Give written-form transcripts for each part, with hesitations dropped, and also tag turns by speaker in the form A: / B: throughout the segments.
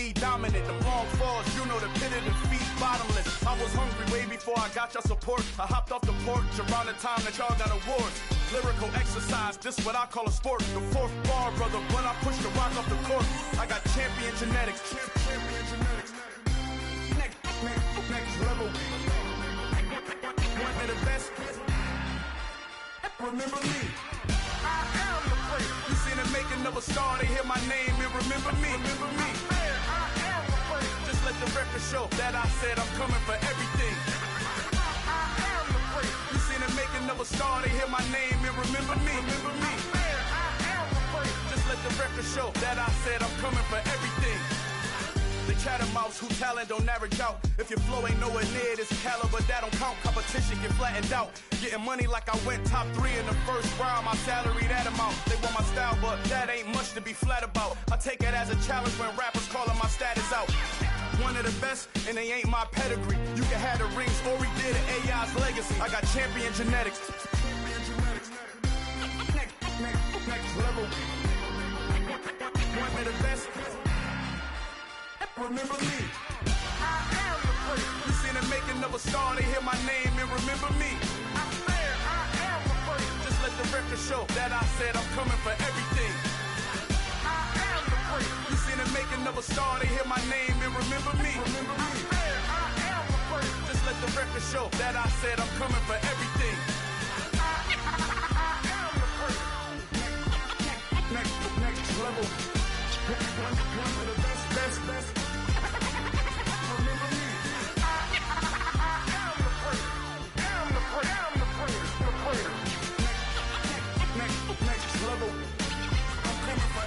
A: me dominant. The long falls, you know the pit of defeat, bottomless. I was hungry way before I got your support. I hopped off the porch around the time that y'all got awards. Lyrical exercise, this what I call a sport. The fourth bar, brother, when I push the rock off the court. I got champion genetics. Champion genetics. Next level. One of the best. Remember me. I am the place. You seen the making of a star, they hear my name and remember me. Remember me. I am the place. Just let the record show that I said I'm coming for everything. I am the place. You seen the making of a star, they hear my name and remember me. Remember me. I am the place. Just let the record show that I said I'm coming for everything. The chattermouths who talent don't average out. If your flow ain't nowhere near this caliber, that don't count. Competition get flattened out. Getting money like I went top 3 in the first round. My salary that amount. They want my style, but that ain't much to be flat about. I take it as a challenge when rappers calling my status out. One of the best, and they ain't my pedigree. You can have the rings, or we did it, AI's legacy. I got champion genetics. Next level. One of the best. Remember me. I am the place. You seen the making of a star, they hear my name and remember me. I said I am the place. Just let the record show that I said I'm coming for everything. I am the place. You seen the making of a star, they hear my name and remember me. Remember me. I said I am the place. Just let the record show that I said I'm coming for everything. I am the place. Next level. One of the best. Next level. I'm coming for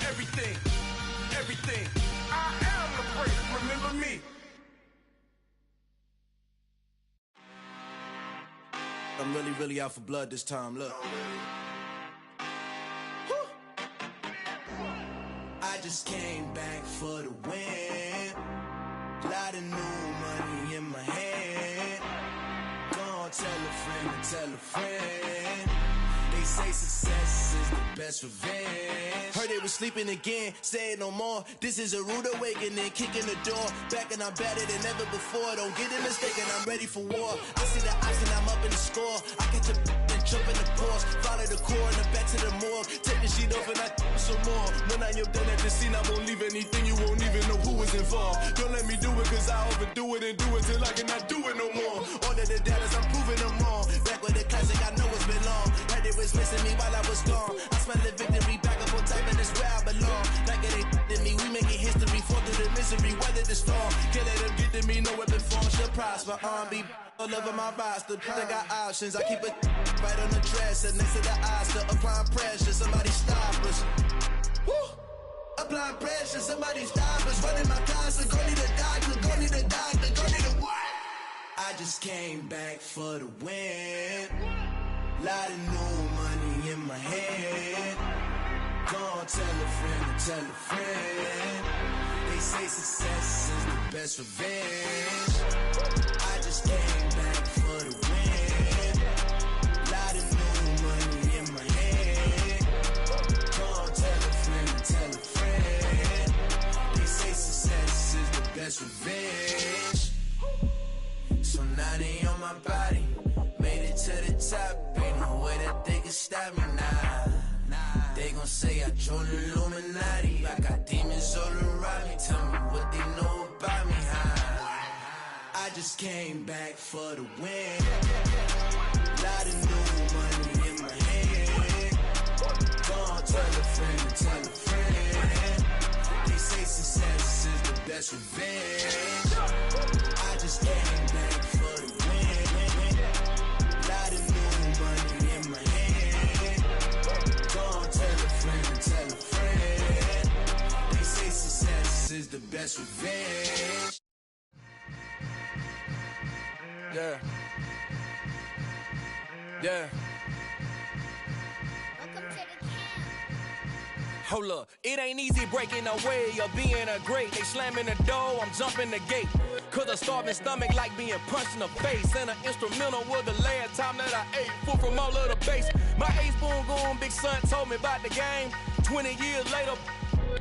A: everything. I am the place. Remember me. I'm really out for blood this time. Look. I just came back for the win. Lot of new money in my hand. Gonna tell a friend. They say success is the best revenge. Heard they was sleeping again, say it no more. This is a rude awakening, kicking the door. Back and I'm better than ever before. Don't get it mistaken, I'm ready for war. I see the option, I'm up in the score. I get your and jump in the course. Follow the core and the back to the morgue. Take the sheet off and I some more. When I'm done at the scene, I won't leave anything. You won't even know who is involved. Don't let me do it, cause I overdo it and do it till I cannot do it no more. All of the data, I'm proving them wrong. Back with the classic, I know it's been long. Heard it was missing me while I was gone. I smell the victory back up on top, and it's where I belong. Like it ain't to me, we making history. Fall through the misery, weather the storm. Can't let them get to me, no weapon form should prosper. Be all over my roster, I got options. I keep it right on the dresser, next to the Oscar. Applying pressure, somebody stop us. Woo! Applying pressure, somebody stop us. Running my closet, go need a doctor, go need a what? I just came back for the win. Lot of new money in my hand. Gonna tell a friend. They say success is the best revenge. I just came back for the win. Lot of new money in my hand. Gonna tell a friend. They say success is the best revenge. So now they on my body. Made it to the top. Ain't no way that they can stop me now. They gon' say I joined the Illuminati. I got demons all around me. Tell me what they know about me, huh? I just came back for the win. Lot of new money in my hand. Gonna tell a friend. They say success is the best revenge. I just came back for the win. Lot of new money in my hand. Gonna tell a friend. They say success is the best revenge. Yeah.
B: Hold up, it ain't easy breaking away or being a great. They slamming the door, I'm jumping the gate. Cause a starving stomach like being punched in the face. And an instrumental was the last time that I ate food from all of the base. My A-spoon going big son told me about the game. 20 years later,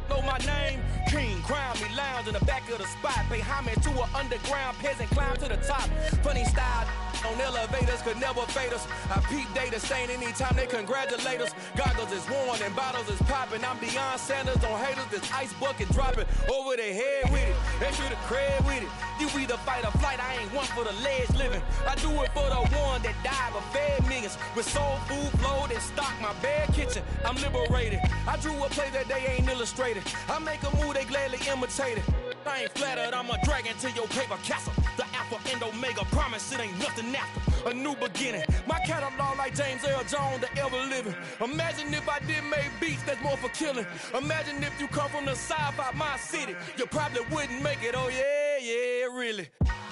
B: know my name? King, crown me, lounge in the back of the spot. Pay homage to an underground peasant, climb to the top. Funny style on elevators could never fade us. I peep data stain anytime they congratulate us. Goggles is worn and bottles is popping. I'm beyond Sanders on haters, this ice bucket dropping over their head with it. Extra the cred with it. You either fight or flight, I ain't one for the ledge living. I do it for the one that died but fed millions. With soul food flowed and stocked my bare kitchen. I'm liberated. I drew a play that they ain't illustrated. I make a move, they gladly imitate it. I ain't flattered, I'm a dragon to your paper castle. The Alpha and Omega, promise it ain't nothing after. A new beginning. My catalog like James Earl Jones, the ever living. Imagine if I did make beats that's more for killing. Imagine if you come from the sci-fi, my city. You probably wouldn't make it, oh yeah, really.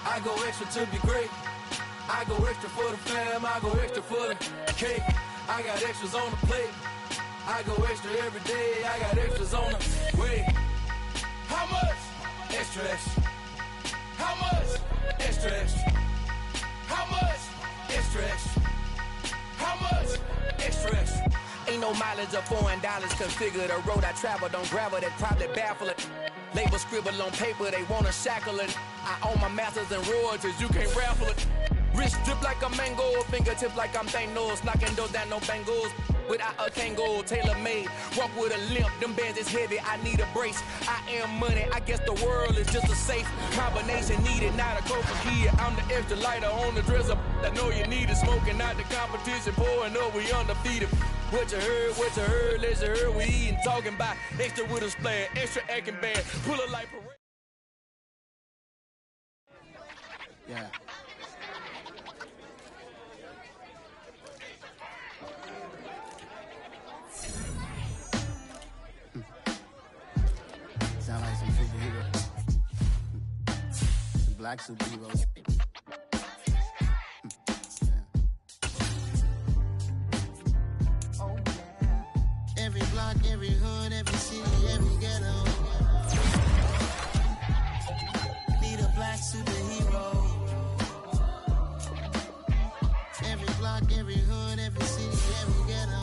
B: I go extra to be great. I go extra for the fam, I go extra for the cake. I got extras on the plate. I go extra every day, I got extras on the way. How much? Extra, extra. How much? Extra, extra. How much? Extra, extra. How much? Extra, extra. Ain't no mileage of $4 configure the road I travel. Don't gravel that probably baffle it. Label scribble on paper, they wanna shackle it. I own my masters and royalties, you can't raffle it. Wrist drip like a mango, fingertips like I'm Thanos, knocking those down no bangles. Without a Kango, tailor-made, walk with a limp, them bands is heavy, I need a brace. I am money, I guess the world is just a safe combination needed, not a coca-key. I'm the extra lighter on the dresser, I know you need it, smoking out the competition, pouring up, we undefeated. What you heard, let's you heard, we eating, talking about extra with a splash, extra acting band, pull it like parade.
C: Yeah. Sound like some superhero. Some black superheroes. Oh yeah. Every block, every hood, every city, every ghetto. Need a black superhero. Every block, every hood, every city, every ghetto.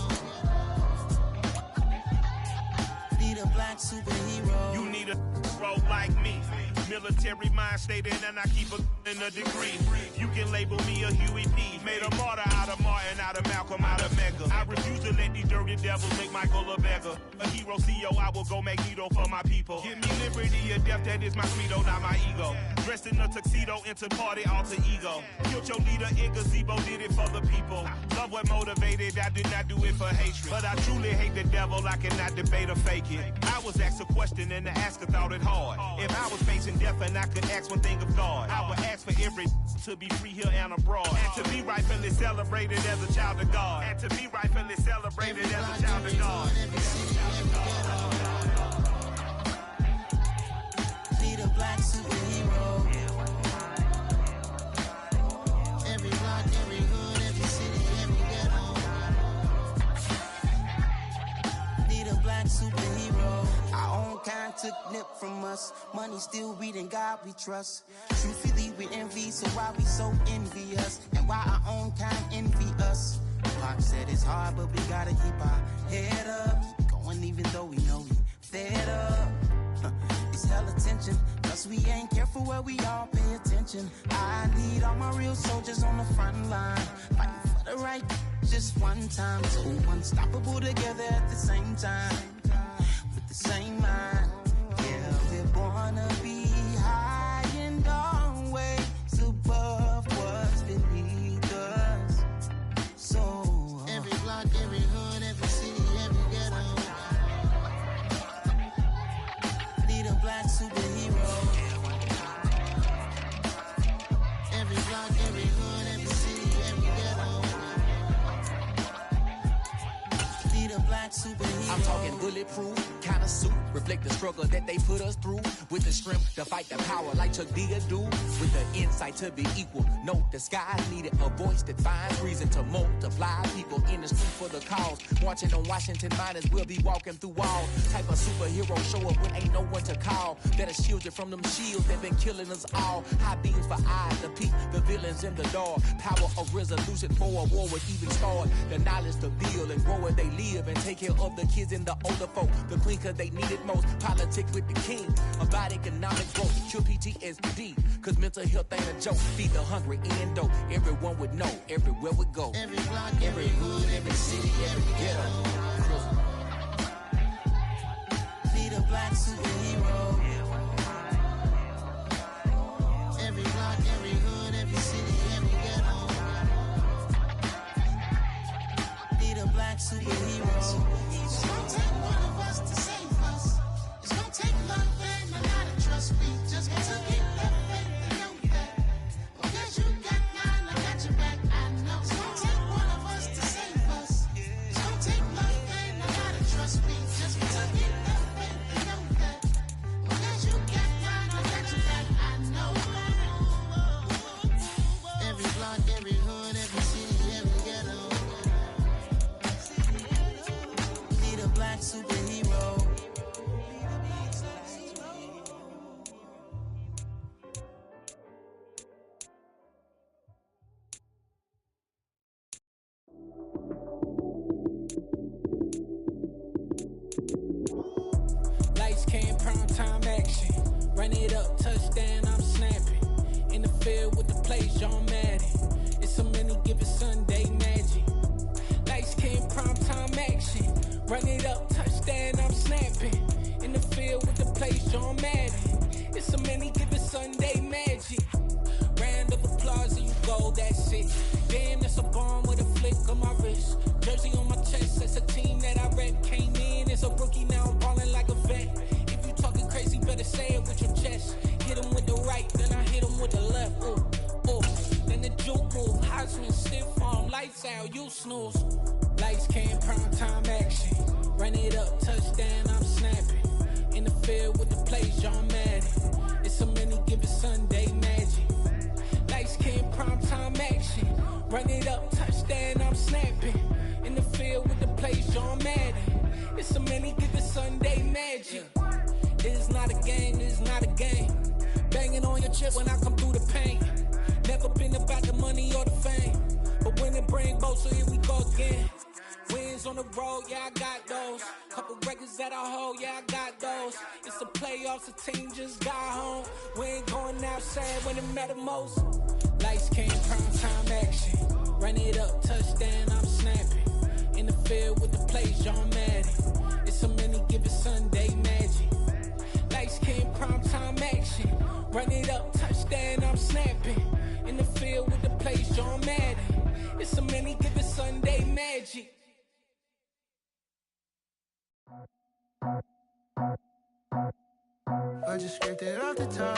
C: Need a black superhero.
D: You need a bro like me. Military mind stated, and I keep in a degree. You can label me a Huey P. Made a martyr out of Martin, out of Malcolm, out of Mega. I refuse to let these dirty devils make Michael a beggar. A hero CEO, I will go Magneto for my people. Give me liberty or death, that is my credo, not my ego. Dressed in a tuxedo, into party, alter ego. Killed your leader in gazebo, did it for the people. Love what motivated, I did not do it for hatred. But I truly hate the devil, I cannot debate or fake it. I was asked a question and the asker thought it hard. If I was facing death and I could ask one thing of God, I would ask for every to be free here and abroad. And to be rightfully celebrated as a child of God. And to be rightfully celebrated as a child of God.
C: Need a black superhero. Every block, every hood, every city, every ghetto. Need a black superhero. Our own kind took nip from us. Money still reading God we trust. Truthfully we envy, so why we so envious? And why our own kind envy us? Pac said it's hard, but we gotta keep our head up. Going even though we know we fed up. It's hella tension, cause we ain't careful where we all pay attention. I need all my real soldiers on the front line, fighting for the right just one time. So unstoppable together at the same time, with the same mind. Yeah, we're born to be high and always above what's beneath us. So every block, every hood, every city, every ghetto. Need a black superhero. Every block, every hood, every city, every ghetto. Need a black superhero.
B: I'm talking bulletproof, kind of suit, reflect the struggle that they put us through. With the strength to fight the power like Chuck D do. With the insight to be equal. Note the sky needed a voice that finds reason to multiply. People in the street for the cause. Marching on Washington, might as well be walking through walls. Type of superhero show up when ain't no one to call. That'll shield you from them shields that been killing us all. High beams for eyes to peek the villains in the dark. Power of resolution for a war would even start. The knowledge to build and grow where they live and take care of the kids and the older folk. The queen cause they need it most. Politics with the king. About economic growth. Cure PTSD. Cause mental health ain't a joke. Feed the hungry and dope. Everyone would know. Everywhere we go.
C: Every block, every hood, every city, every ghetto. Need a black superhero. Every block, every hood, every city, every ghetto. Need a black superhero. It's gonna take one of us to save us. It's gonna take love and a lot of trust. We just got to get that faith and know that. Because you got mine, I got your back. I know. It's gonna take one of us to save us. It's gonna take love and a lot of trust. We just got to get that faith and know that. Because you got mine, I got your back. I know. Every block, every hood, every city, every ghetto. Need a black superhero.
E: Lights came, prime time action. Run it up, touchdown, I'm snapping. In the field with the plays, John Madden. It's so many, give it Sunday magic. Lights came, prime time action. Run it up, touchdown, I'm snapping. In the field with the plays, John Madden. It's so many, give it Sunday magic. Round of applause and you go, that's it. Damn, that's a bomb with a flick on my wrist. Jersey on my chest, that's a team that I rep. Came in as a rookie, now I'm ballin' like a vet. If you talking crazy, better say it with your chest. Hit him with the right, then I hit him with the left. Ooh, ooh. Then the juke move, Heisman, stiff arm, lights out, you snooze. Lights came, prime time action. Run it up, touchdown, I'm snapping. In the field with the plays, John Madden. It's so many, give it Sunday magic. Lights came, prime time action. Run it up, touchdown, I'm snapping. In the field with the plays, John Madden. It's so many, give it Sunday magic. It is not a game, it is not a game. Banging on your chip when I come through the paint. Never been about the money or the fame. But when it bring both, so here we go again. Wins on the road, yeah, I got those. Couple records that I hold, yeah, I got those. It's the playoffs, the team just got home. We ain't going outside when it matter most. Lights came, prime time action. Run it up, touchdown, I'm snapping. In the field with the plays, John Madden. It's so many, give it Sunday magic. Lights came, prime time action. Run it up, touchdown, I'm snapping. In the field with the plays, John Madden. It's so many, give it Sunday magic.
F: I just scraped it off the top,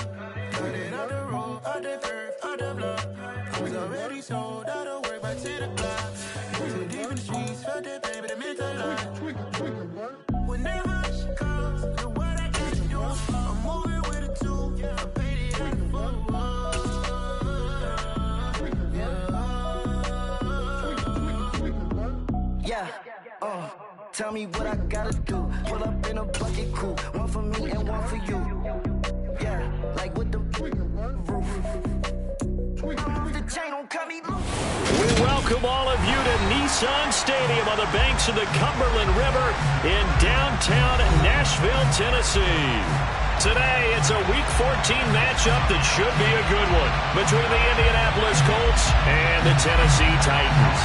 F: cut it out the road, out the curve, out the block. It was already sold, out of work by 10 o'clock. Too deep in the streets, felt that pain, but it meant a lot. Whenever she calls, do what I got to do. I'm moving with a tool, I paid it out the full.
G: Yeah, tell me what I gotta do. Pull up in a bucket crew, one for me and one for you. Yeah, like with the roof. Move the chain, don't cut me loose.
H: We welcome all of you to Nissan Stadium on the banks of the Cumberland River in downtown Nashville, Tennessee. Today, it's a Week 14 matchup that should be a good one between the Indianapolis Colts and the Tennessee Titans.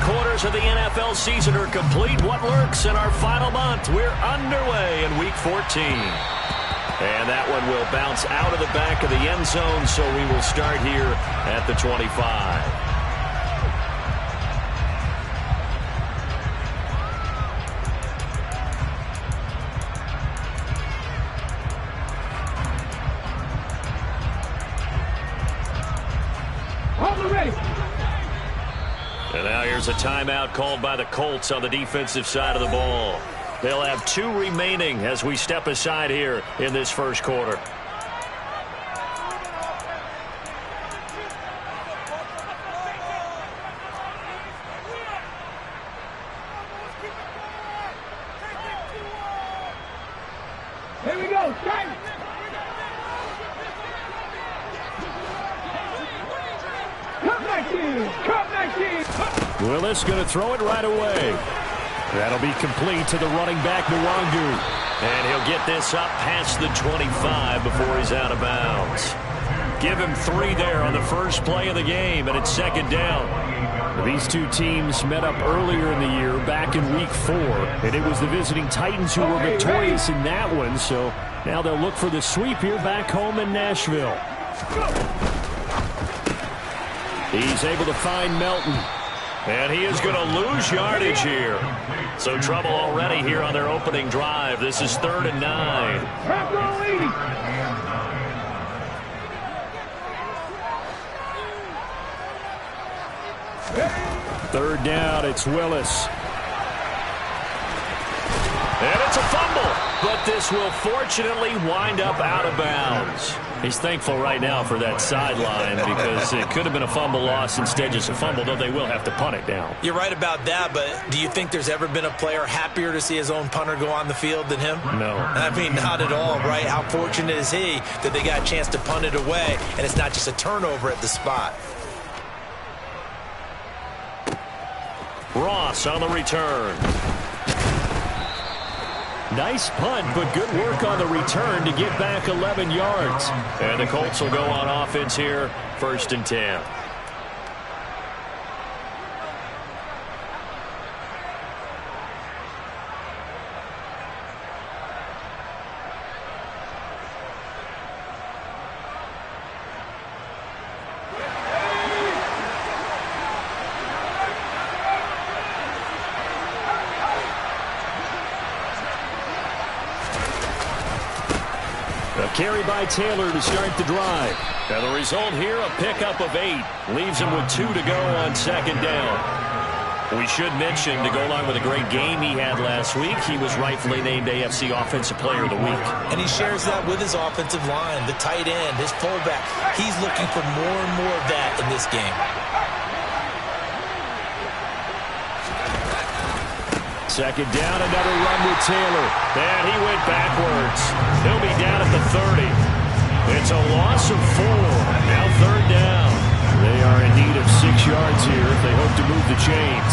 H: Quarters of the NFL season are complete. What lurks in our final month? We're underway in Week 14. And that one will bounce out of the back of the end zone, so we will start here at the 25. And now here's a timeout called by the Colts on the defensive side of the ball. They'll have 2 remaining as we step aside here in this first quarter.
I: Here we go.
H: Willis going to throw it right away. That'll be complete to the running back, Nwangu. And he'll get this up past the 25 before he's out of bounds. Give him 3 there on the first play of the game, and it's second down. These two teams met up earlier in the year, back in Week 4, and it was the visiting Titans who were victorious in that one, so now they'll look for the sweep here back home in Nashville. He's able to find Melton. And he is going to lose yardage here. So trouble already here on their opening drive. This is 3rd and 9. Third down, it's Willis. And it's a fumble, but this will fortunately wind up out of bounds. He's thankful right now for that sideline because it could have been a fumble loss, instead just a fumble, though they will have to punt it down.
I: You're right about that, but do you think there's ever been a player happier to see his own punter go on the field than him?
H: No.
I: I mean, not at all, right? How fortunate is he that they got a chance to punt it away, and it's not just a turnover at the spot.
H: Ross on the return. Nice punt, but good work on the return to get back 11 yards. And the Colts will go on offense here, 1st and 10. Carry by Taylor to start the drive. And the result here, a pickup of 8. Leaves him with 2 to go on 2nd down. We should mention, to go along with a great game he had last week, he was rightfully named AFC Offensive Player of the Week.
I: And he shares that with his offensive line, the tight end, his fullback. He's looking for more and more of that in this game.
H: Second down, another run with Taylor. And he went backwards. He'll be down at the 30. It's a loss of 4. Now 3rd down. They are in need of 6 yards here if they hope to move the chains.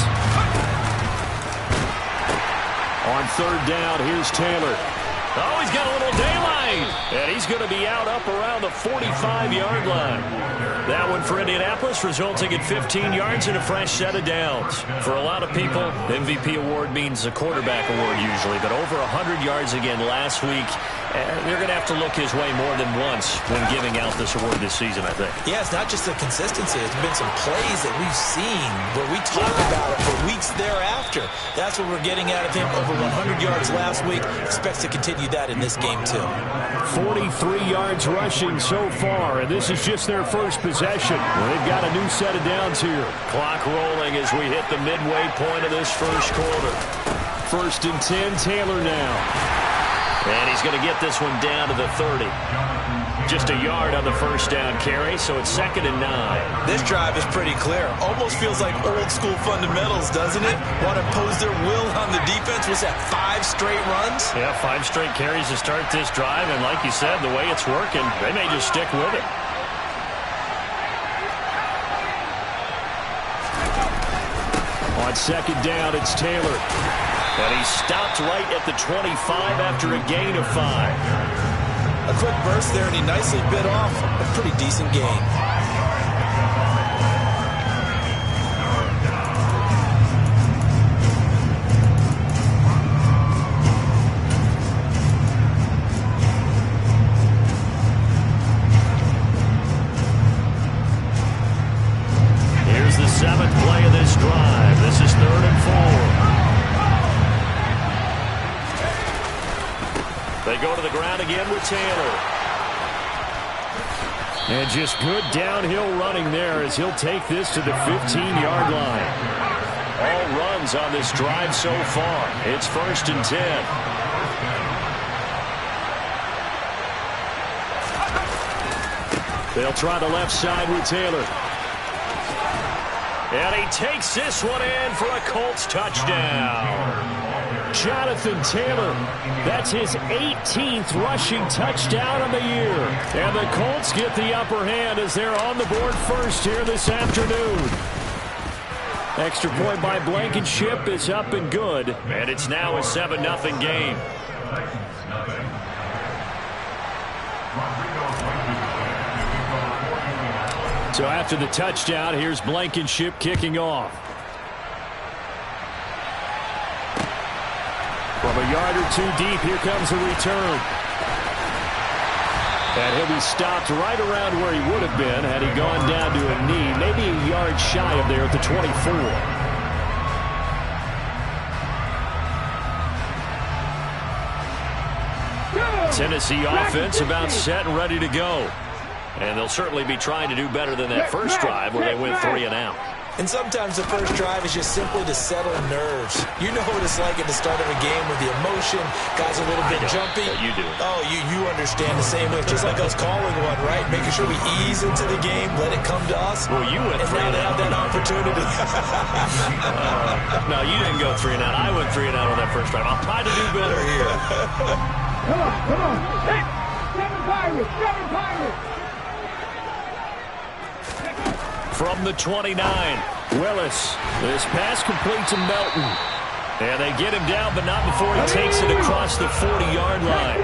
H: On 3rd down, here's Taylor. Oh, he's got a little daylight. And he's going to be out up around the 45-yard line. That one for Indianapolis, resulting in 15 yards and a fresh set of downs. For a lot of people, the MVP award means a quarterback award usually, but over 100 yards again last week. They're going to have to look his way more than once when giving out this award this season, I think.
I: Yeah, it's not just the consistency. There's been some plays that we've seen where we talk about it for weeks thereafter. That's what we're getting out of him. Over 100 yards last week. Expects to continue that in this game, too. 43
H: yards rushing so far, and this is just their first possession. They've got a new set of downs here. Clock rolling as we hit the midway point of this first quarter. 1st and 10, Taylor now. And he's going to get this one down to the 30. Just a yard on the first down carry, so it's 2nd and 9.
I: This drive is pretty clear. Almost feels like old school fundamentals, doesn't it? Want to impose their will on the defense. Was that 5 straight runs?
H: Yeah, 5 straight carries to start this drive, and like you said, the way it's working, they may just stick with it. On 2nd down, it's Taylor. And he stopped right at the 25 after a gain of 5.
I: A quick burst there, and he nicely bit off a pretty decent gain.
H: Here's the 7th play of this drive. This is 3rd and 4. They go to the ground again with Taylor. And just good downhill running there as he'll take this to the 15-yard line. All runs on this drive so far. It's 1st and 10. They'll try the left side with Taylor. And he takes this one in for a Colts touchdown. Jonathan Taylor. That's his 18th rushing touchdown of the year. And the Colts get the upper hand as they're on the board first here this afternoon. Extra point by Blankenship is up and good. And it's now a 7-0 game. So after the touchdown, here's Blankenship kicking off. From a yard or two deep, here comes a return. And he'll be stopped right around where he would have been had he gone down to a knee, maybe a yard shy of there at the 24. Tennessee offense about set and ready to go. And they'll certainly be trying to do better than that first drive where they went 3 and out.
I: And sometimes the first drive is just simply to settle nerves. You know what it's like at the start of a game with the emotion, guys a little bit jumpy.
H: You do.
I: Oh, you understand the same way. Just like us calling one, right? Making sure we ease into the game, let it come to us.
H: Well, you went 3 and out.
I: Now they have that opportunity.
H: No, you didn't go 3 and out. I went 3 and out on that first drive. I'll try to do better here.
J: Come on. Hey, 7 Pirates.
H: From the 29, Willis. This pass complete to Melton. And they get him down, but not before he takes it across the 40-yard line.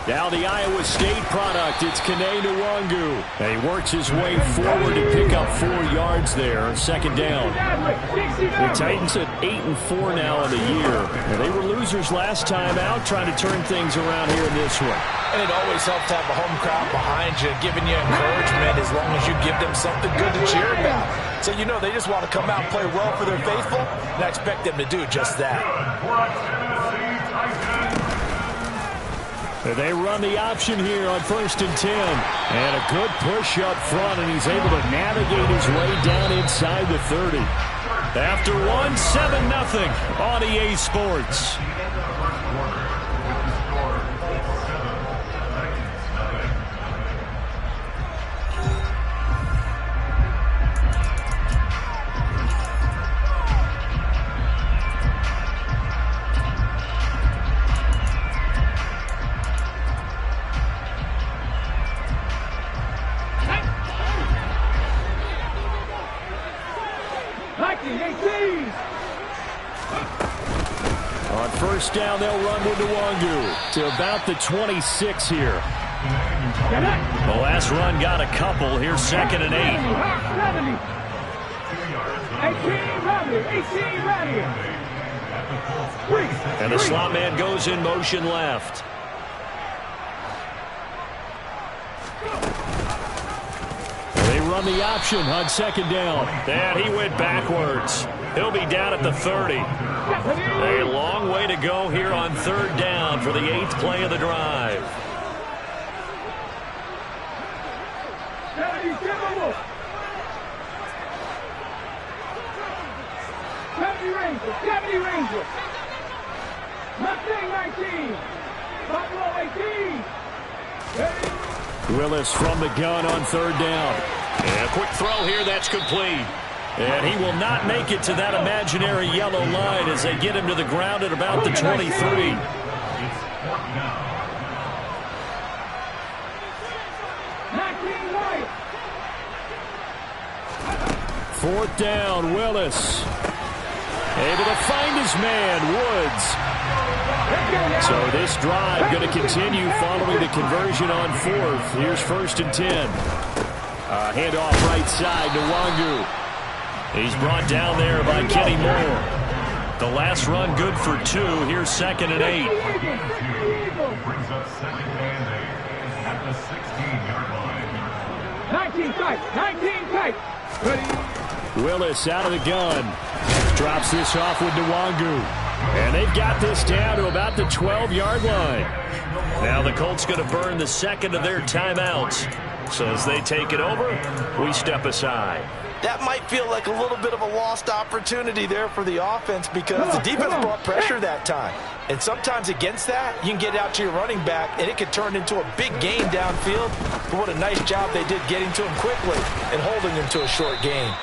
H: Now the Iowa State product, it's Kene Nwangu. And he works his way forward to pick up 4 yards there, second down. The Titans at 8-4 now in the year. And they were losers last time out, trying to turn things around here in this one.
I: And it always helps to have a home crowd behind you, giving you encouragement as long as you give them something good to cheer about. So you know they just want to come out and play well for their faithful, and I expect them to do just that.
H: They run the option here on 1st and 10. And a good push up front, and he's able to navigate his way down inside the 30. After 1, 7-0 on EA Sports. On first down, they'll run with Nwangu to about the 26 here. The last run got a couple. Here's 2nd and 8.
J: 18 ready.
H: And the slot man goes in motion left. They run the option on 2nd down. And he went backwards. He'll be down at the 30. A long way to go here on 3rd down for the 8th play of the drive.
J: Deputy Ranger. Mustang 19. Buffalo 18.
H: Willis from the gun on 3rd down. And a quick throw here, that's complete. And he will not make it to that imaginary yellow line as they get him to the ground at about the 23. 4th down, Willis. Able to find his man, Woods. So this drive going to continue following the conversion on 4th. Here's 1st and 10. Handoff right side to Nwangu. He's brought down there by Kenny Moore. The last run good for 2. Here's 2nd and 8.
J: Brings up 2nd and 8 at the 16-yard line. 19 tight.
H: Willis out of the gun. Drops this off with Nwangu. And they've got this down to about the 12-yard line. Now the Colts going to burn the 2nd of their timeouts. So as they take it over, we step aside.
I: That might feel like a little bit of a lost opportunity there for the offense because the defense brought pressure that time. And sometimes against that, you can get out to your running back, and it could turn into a big gain downfield. But what a nice job they did getting to him quickly and holding him to a short gain.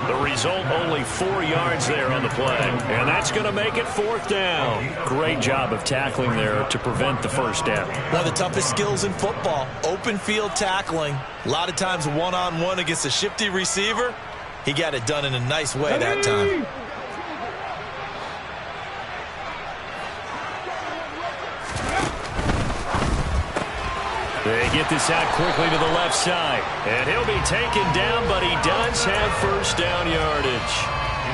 H: The result, only 4 yards there on the play. And that's going to make it 4th down. Great job of tackling there to prevent the first down.
I: One of the toughest skills in football, open field tackling. A lot of times one-on-one against a shifty receiver. He got it done in a nice way that time.
H: They get this out quickly to the left side. And he'll be taken down, but he does have first down yardage.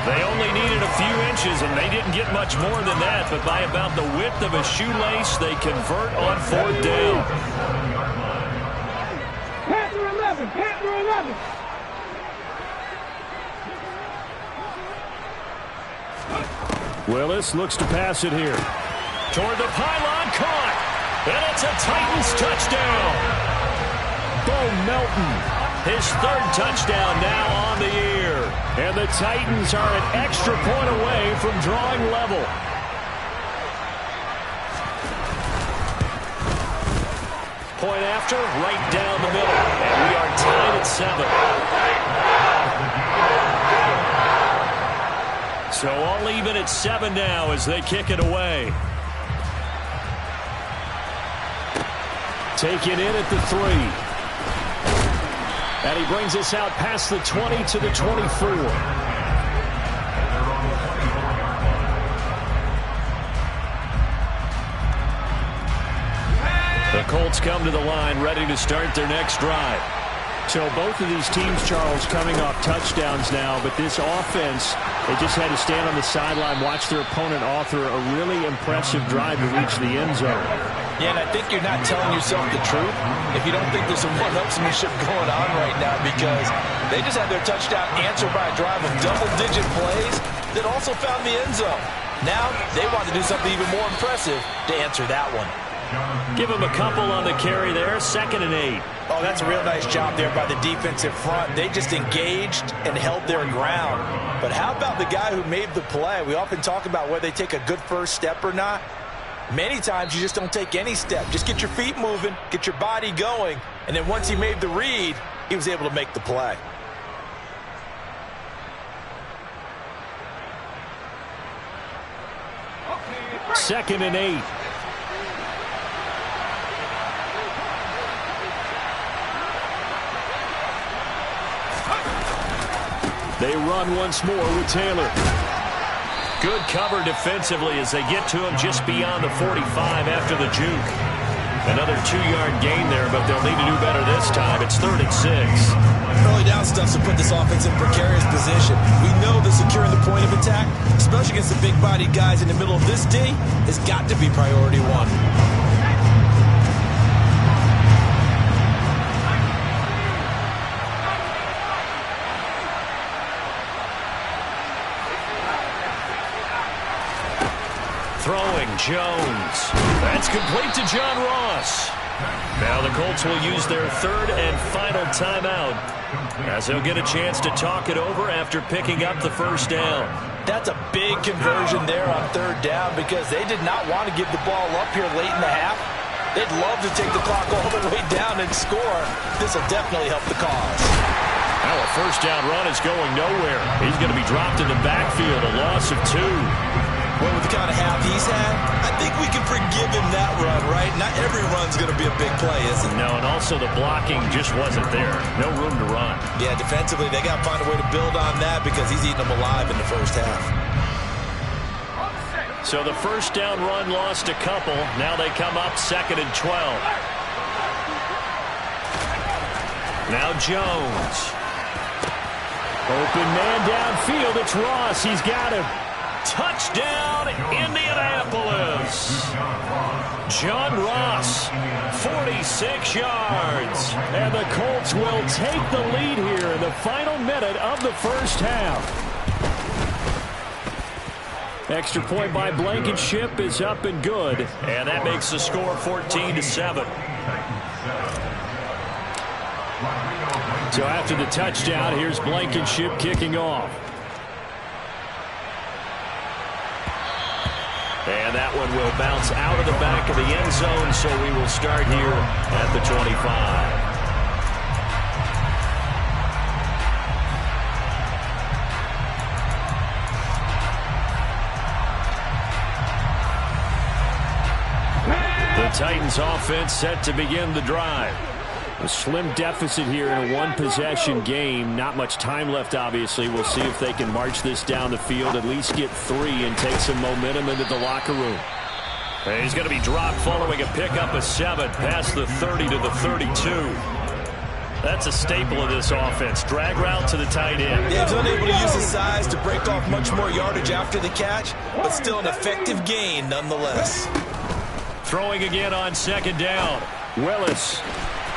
H: They only needed a few inches, and they didn't get much more than that. But by about the width of a shoelace, they convert on 4th down.
K: Panther 11, Panther 11.
H: Willis looks to pass it here. Toward the pylon, caught. And it's a Titans touchdown. Bo Melton, his 3rd touchdown now on the year. And the Titans are an extra point away from drawing level. Point after, right down the middle. And we are tied at 7. So all even at 7 now as they kick it away. Taken in at the 3. And he brings us out past the 20 to the 24. The Colts come to the line ready to start their next drive. So both of these teams, Charles, coming off touchdowns now, but this offense, they just had to stand on the sideline, watch their opponent author a really impressive drive to reach the end zone.
I: Yeah, and I think you're not telling yourself the truth if you don't think there's some one-upsmanship going on right now, because they just had their touchdown answered by a drive of double-digit plays that also found the end zone. Now they want to do something even more impressive to answer that one.
H: Give him a couple on the carry there, 2nd and 8.
I: Oh, that's a real nice job there by the defensive front. They just engaged and held their ground. But how about the guy who made the play? We often talk about whether they take a good first step or not. Many times you just don't take any step. Just get your feet moving, get your body going, and then once he made the read, he was able to make the play.
H: Second and 8. They run once more with Taylor. Good cover defensively as they get to him just beyond the 45 after the juke. Another 2-yard gain there, but they'll need to do better this time. It's 3rd and 6.
I: Early down stuff to put this offense in precarious position. We know that securing the point of attack, especially against the big-bodied guys in the middle of this D, has got to be priority 1.
H: Throwing Jones. That's complete to John Ross. Now the Colts will use their 3rd and final timeout as they'll get a chance to talk it over after picking up the first down.
I: That's a big conversion there on 3rd down because they did not want to give the ball up here late in the half. They'd love to take the clock all the way down and score. This will definitely help the cause.
H: Now a first down run is going nowhere. He's going to be dropped in the backfield, a loss of 2.
I: Well, with the kind of half he's had, I think we can forgive him that run, right? Not every run's going to be a big play, is it?
H: No, and also the blocking just wasn't there. No room to run.
I: Yeah, defensively, they got to find a way to build on that because he's eating them alive in the first half.
H: So the first down run lost a couple. Now they come up 2nd and 12. Now Jones. Open man downfield. It's Ross. He's got him. Touchdown, Indianapolis. John Ross, 46 yards. And the Colts will take the lead here in the final minute of the first half. Extra point by Blankenship is up and good. And that makes the score 14-7. So after the touchdown, here's Blankenship kicking off. And that one will bounce out of the back of the end zone, so we will start here at the 25. Titans offense set to begin the drive. A slim deficit here in a one-possession game. Not much time left, obviously. We'll see if they can march this down the field, at least get 3 and take some momentum into the locker room. And he's going to be dropped following a pickup of 7 past the 30 to the 32. That's a staple of this offense. Drag route to the tight end.
I: Yeah, he's unable to use his size to break off much more yardage after the catch, but still an effective gain nonetheless.
H: Throwing again on second down. Willis.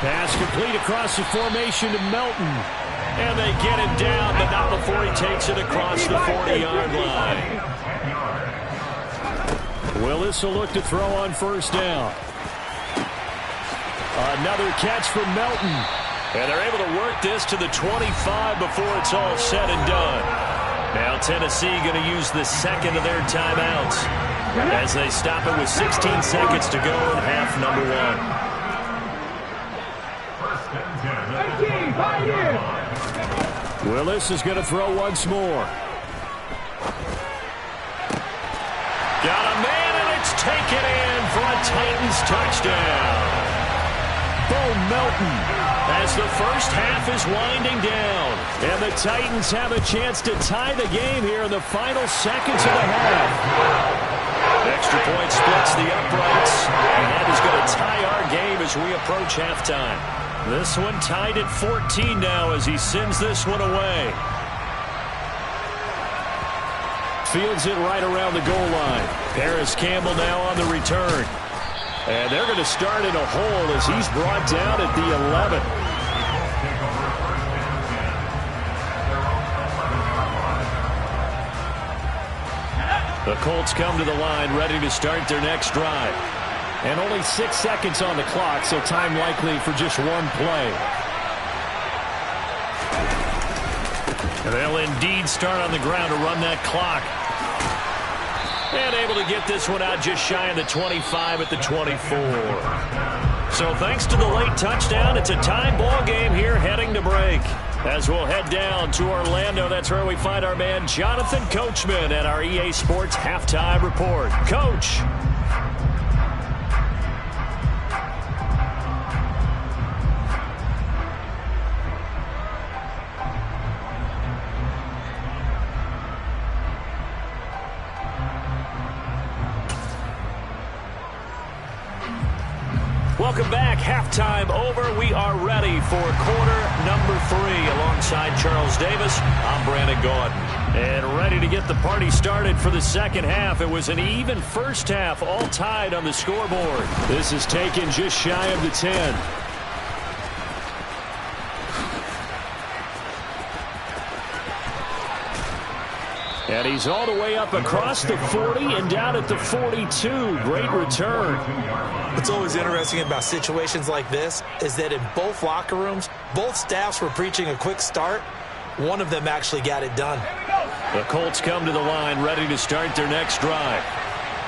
H: Pass complete across the formation to Melton. And they get him down, but not before he takes it across the 40-yard line. Willis will look to throw on first down. Another catch from Melton. And they're able to work this to the 25 before it's all said and done. Now Tennessee going to use the second of their timeouts as they stop it with 16 seconds to go in half number 1. Willis is going to throw once more. Got a man, and it's taken in for a Titans touchdown. Bo Melton as the first half is winding down. And the Titans have a chance to tie the game here in the final seconds of the half. Extra point splits the uprights, and that is going to tie our game as we approach halftime. This one tied at 14 now as he sends this one away. Fields it right around the goal line. Paris Campbell now on the return. And they're going to start in a hole as he's brought down at the 11. The Colts come to the line ready to start their next drive. And only 6 seconds on the clock, so time likely for just one play. And they'll indeed start on the ground to run that clock. And able to get this one out just shy of the 25 at the 24. So thanks to the late touchdown, it's a tie ball game here heading to break. As we'll head down to Orlando, that's where we find our man Jonathan Coachman at our EA Sports Halftime Report. Coach. Welcome back. Halftime over. We are ready for quarter number 3 alongside Charles Davis. I'm Brandon Gaudin. And ready to get the party started for the second half. It was an even first half, all tied on the scoreboard. This is taken just shy of the 10. And he's all the way up across the 40 and down at the 42. Great return.
I: What's always interesting about situations like this is that in both locker rooms, both staffs were preaching a quick start. One of them actually got it done.
H: The Colts come to the line ready to start their next drive.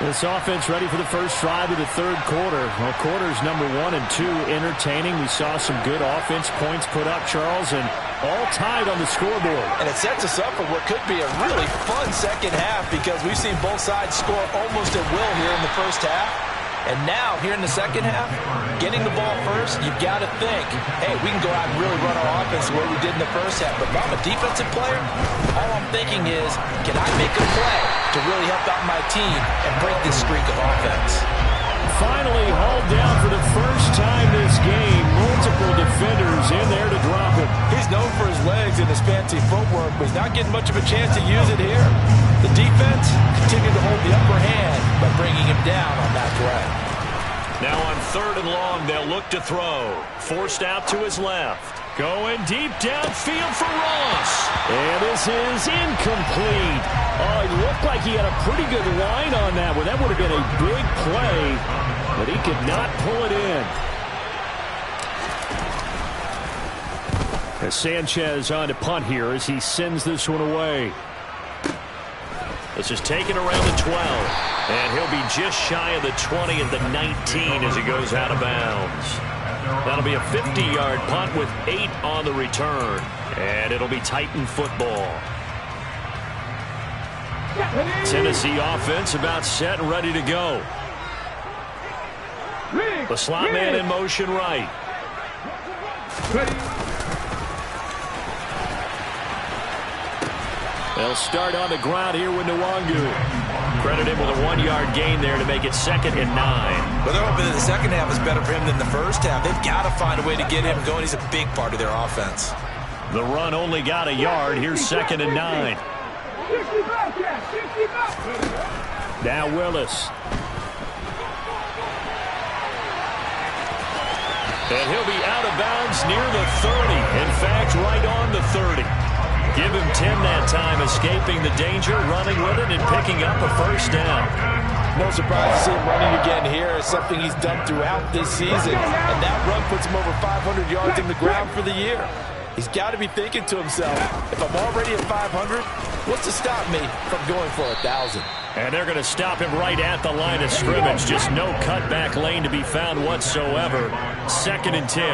H: This offense ready for the first drive of the third quarter. Well, quarters number 1 and 2 entertaining. We saw some good offense points put up, Charles, and all tied on the scoreboard.
I: And it sets us up for what could be a really fun second half because we've seen both sides score almost at will here in the first half. And now, here in the second half, getting the ball first, you've got to think, hey, we can go out and really run our offense the way we did in the first half. But if I'm a defensive player, all I'm thinking is, can I make a play to really help out my team and break this streak of offense?
H: Finally hauled down for the first time this game. Multiple defenders in there to drop him.
I: He's known for his legs and his fancy footwork, but he's not getting much of a chance to use it here. The defense continued to hold the upper hand by bringing him down on that play.
H: Now on 3rd and long, they'll look to throw. Forced out to his left. Going deep downfield for Ross. And this is incomplete. Oh, it looked like he had a pretty good line on that one. That would have been a big play, but he could not pull it in. As Sanchez on to punt here as he sends this one away. This is taken around the 12. And he'll be just shy of the 20 at the 19 as he goes out of bounds. That'll be a 50-yard punt with 8 on the return. And it'll be Titan football. Tennessee offense about set and ready to go. The slot man in motion right. They'll start on the ground here with Nwangu. Credit him with a 1-yard gain there to make it 2nd and 9.
I: Well, they're hoping that the second half is better for him than the first half. They've got to find a way to get him going. He's a big part of their offense.
H: The run only got a yard. Here's 2nd and 9. Now Willis. And he'll be out of bounds near the 30. In fact, right on the 30. Give him 10 that time, escaping the danger, running with it, and picking up a first down.
L: No surprise to see him running again here. It's something he's done throughout this season. And that run puts him over 500 yards in the ground for the year. He's got to be thinking to himself, if I'm already at 500, what's to stop me from going for 1,000?
H: And they're going to stop him right at the line of scrimmage. Just no cutback lane to be found whatsoever. 2nd and 10.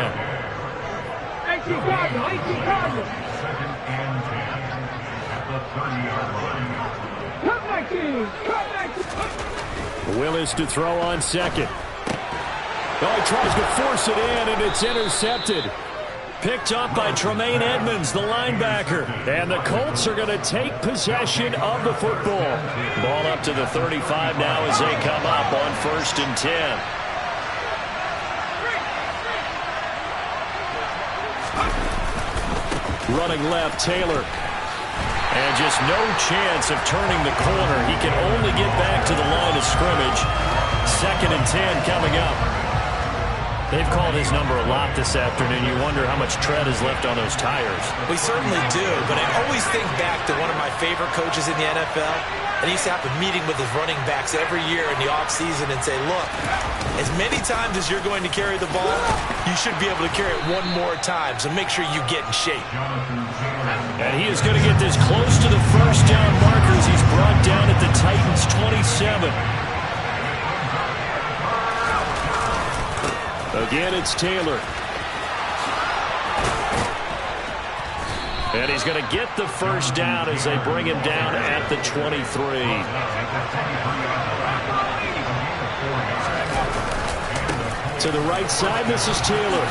K: 18 Cardinals. Cut back team.
H: Willis to throw on 2nd. Oh, he tries to force it in, and it's intercepted. Picked up by Tremaine Edmonds, the linebacker. And the Colts are going to take possession of the football. Ball up to the 35 now as they come up on 1st and 10. Running left, Taylor. And just no chance of turning the corner. He can only get back to the line of scrimmage. 2nd and 10 coming up. They've called his number a lot this afternoon. You wonder how much tread is left on those tires.
I: We certainly do, but I always think back to one of my favorite coaches in the NFL. And he used to have a meeting with his running backs every year in the offseason and say, look, as many times as you're going to carry the ball, you should be able to carry it one more time, so make sure you get in shape.
H: And he is going to get this close to the first down markers. He's brought down at the Titans' 27. Again, it's Taylor. And he's going to get the first down as they bring him down at the 23. To the right side, this is Taylor.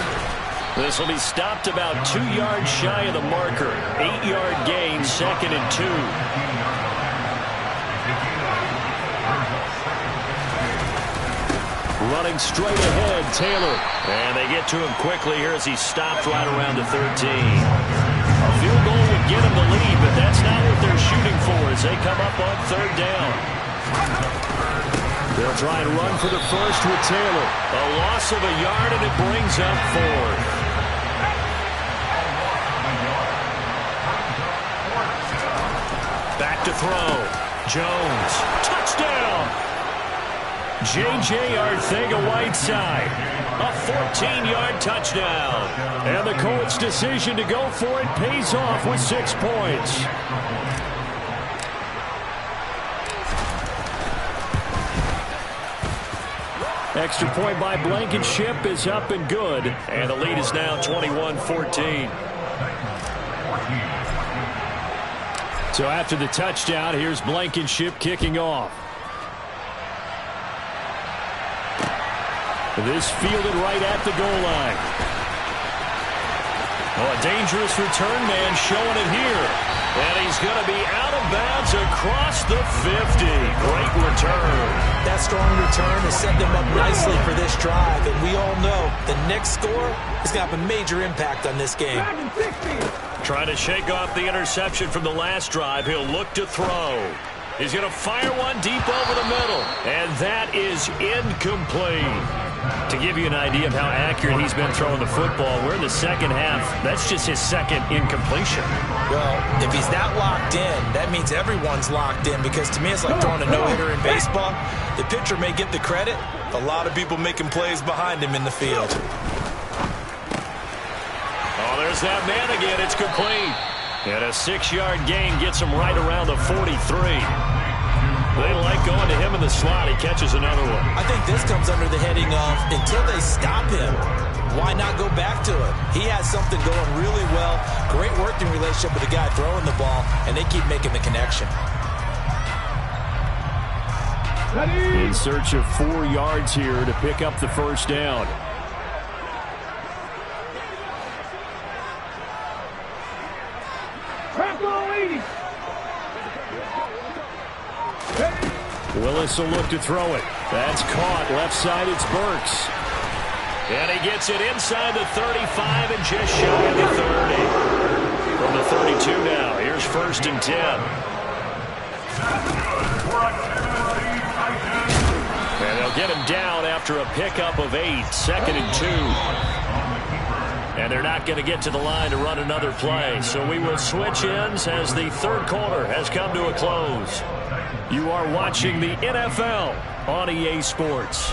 H: This will be stopped about 2 yards shy of the marker. 8-yard gain, 2nd and 2. Running straight ahead, Taylor. And they get to him quickly here as he stopped right around the 13. A field goal would get him the lead, but that's not what they're shooting for as they come up on 3rd down. They'll try and run for the first with Taylor. A loss of a yard, and it brings up 4th. Back to throw. Jones. Touchdown! J.J. Arcega-Whiteside, a 14-yard touchdown. And the Colts' decision to go for it pays off with 6 points. Extra point by Blankenship is up and good. And the lead is now 21-14. So after the touchdown, here's Blankenship kicking off. This fielded right at the goal line. Oh, a dangerous return man showing it here. And he's going to be out of bounds across the 50. Great return.
I: That strong return has set them up nicely for this drive. And we all know the next score is going to have a major impact on this game.
H: Trying to shake off the interception from the last drive. He'll look to throw. He's going to fire one deep over the middle. And that is incomplete. To give you an idea of how accurate he's been throwing the football, we're in the second half. That's just his second incompletion.
I: Well, if he's that locked in, that means everyone's locked in, because to me it's like throwing a no-hitter in baseball. The pitcher may get the credit. A lot of people making plays behind him in the field.
H: Oh, there's that man again. It's complete. And a 6-yard gain gets him right around the 43. They like going to him in the slot. He catches another one.
I: I think this comes under the heading of, until they stop him, why not go back to him? He has something going really well. Great working relationship with the guy throwing the ball, and they keep making the connection.
H: In search of 4 yards here to pick up the first down. Willis will look to throw it. That's caught. Left side, it's Burks. And he gets it inside the 35 and just shy of the 30. From the 32 now. Here's 1st and 10. And they'll get him down after a pickup of 8. 2nd and 2. And they're not going to get to the line to run another play. So we will switch ends as the 3rd quarter has come to a close. You are watching the NFL on EA Sports.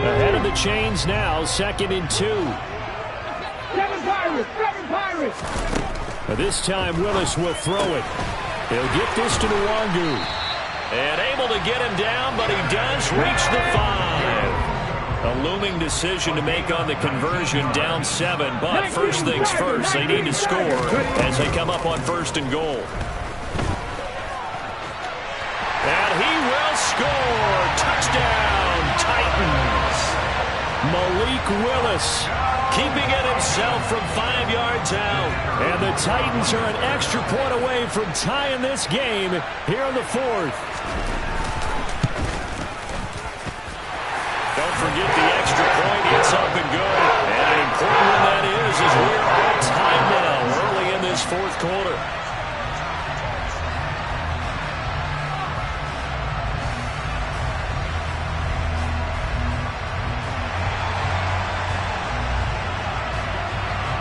H: Ahead of the chains now, 2nd and 2.
K: Seven Pirates!
H: This time Willis will throw it. He'll get this to Nwangu. And able to get him down, but he does reach the 5. A looming decision to make on the conversion, down 7. But first things first, they need to score as they come up on 1st and goal. And he will score. Touchdown, Titans. Malik Willis keeping it himself from 5 yards out. And the Titans are an extra point away from tying this game here in the 4th. Don't forget the extra point. It's up and good. And an important one that is we're all tied now early in this 4th quarter.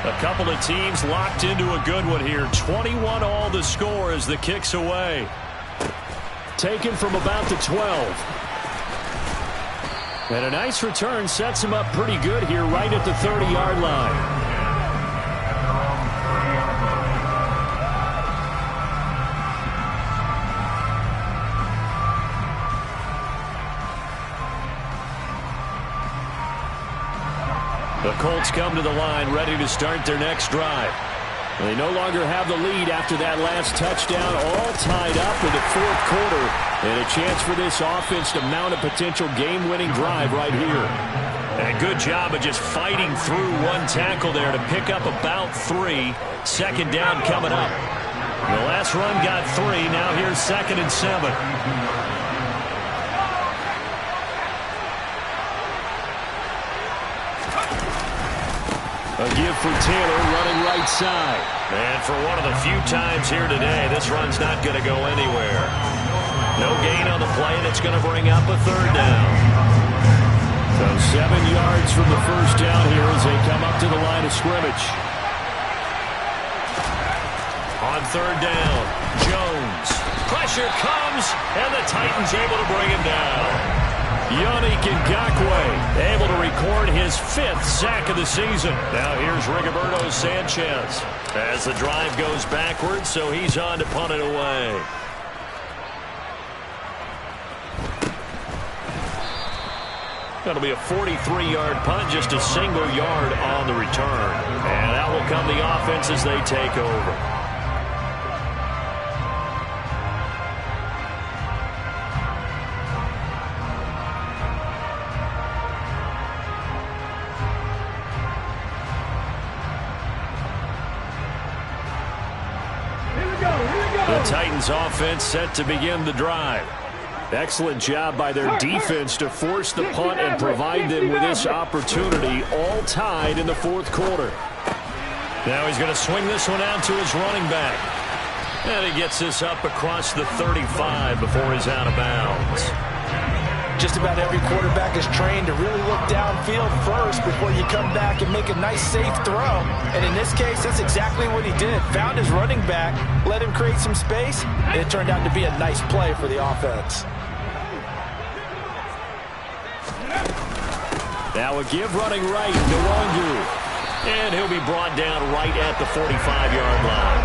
H: A couple of teams locked into a good one here. 21 all the score as the kick's away. Taken from about the 12. And a nice return sets him up pretty good here right at the 30-yard line. The Colts come to the line ready to start their next drive. They no longer have the lead after that last touchdown, all tied up in the 4th quarter. And a chance for this offense to mount a potential game-winning drive right here. And a good job of just fighting through one tackle there to pick up about 3. 2nd down coming up. The last run got 3. Now here's 2nd and 7. A give for Taylor running right side. And for one of the few times here today, this run's not going to go anywhere. No gain on the play, and it's going to bring up a 3rd down. So 7 yards from the first down here as they come up to the line of scrimmage. On 3rd down, Jones. Pressure comes, and the Titans able to bring him down. Yannick Ngakoue able to record his 5th sack of the season. Now here's Rigoberto Sanchez as the drive goes backwards, so he's on to punt it away. That'll be a 43-yard punt, just a single yard on the return. And that will come the offense as they take over. The Titans offense set to begin the drive. Excellent job by their defense to force the punt and provide them with this opportunity, all tied in the 4th quarter. Now he's going to swing this one out to his running back. And he gets this up across the 35 before he's out of bounds.
L: Just about every quarterback is trained to really look downfield first before you come back and make a nice, safe throw. And in this case, that's exactly what he did. Found his running back, let him create some space, and it turned out to be a nice play for the offense.
H: Now a give running right, Nwangu. And he'll be brought down right at the 45-yard line.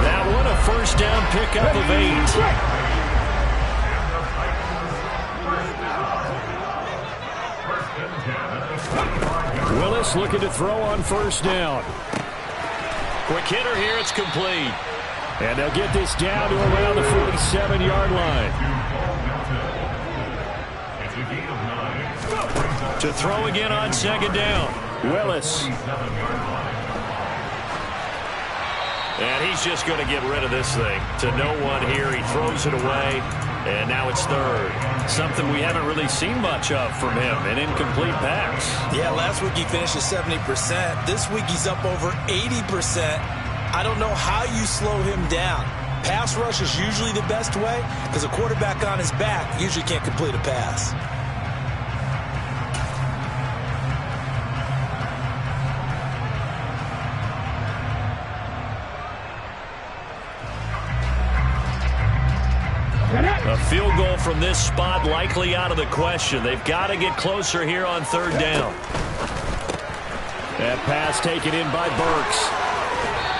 H: That one, a first down pickup of 8. Willis looking to throw on first down. Quick hitter here. It's complete. And they'll get this down to around the 47-yard line. To throw again on second down. Willis. And he's just going to get rid of this thing. To no one here. He throws it away. And now it's third. Something we haven't really seen much of from him. An incomplete pass.
I: Yeah, last week he finished at 70%. This week he's up over 80%. I don't know how you slow him down. Pass rush is usually the best way because a quarterback on his back usually can't complete a pass.
H: A field goal from this spot likely out of the question. They've got to get closer here on third down. That pass taken in by Burks.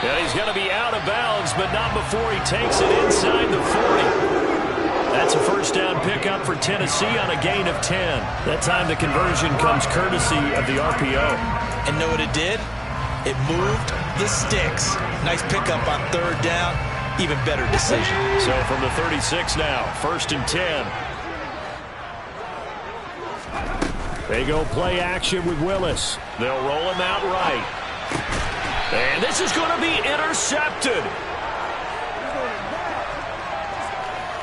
H: And he's going to be out of bounds, but not before he takes it inside the 40. That's a first down pickup for Tennessee on a gain of 10. That time the conversion comes courtesy of the RPO.
I: And know what it did? It moved the sticks. Nice pickup on third down. Even better decision.
H: So from the 36 now, first and 10. They go play action with Willis. They'll roll him out right. And this is going to be intercepted.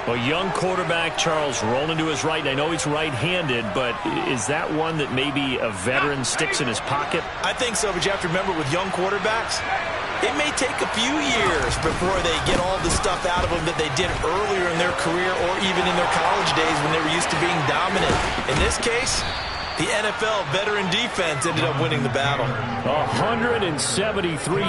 H: Well, young quarterback Charles rolling to his right. And I know he's right-handed, but is that one that maybe a veteran sticks in his pocket?
I: I think so, but you have to remember with young quarterbacks, it may take a few years before they get all the stuff out of them that they did earlier in their career or even in their college days when they were used to being dominant. In this case, the NFL veteran defense ended up winning the battle.
H: 173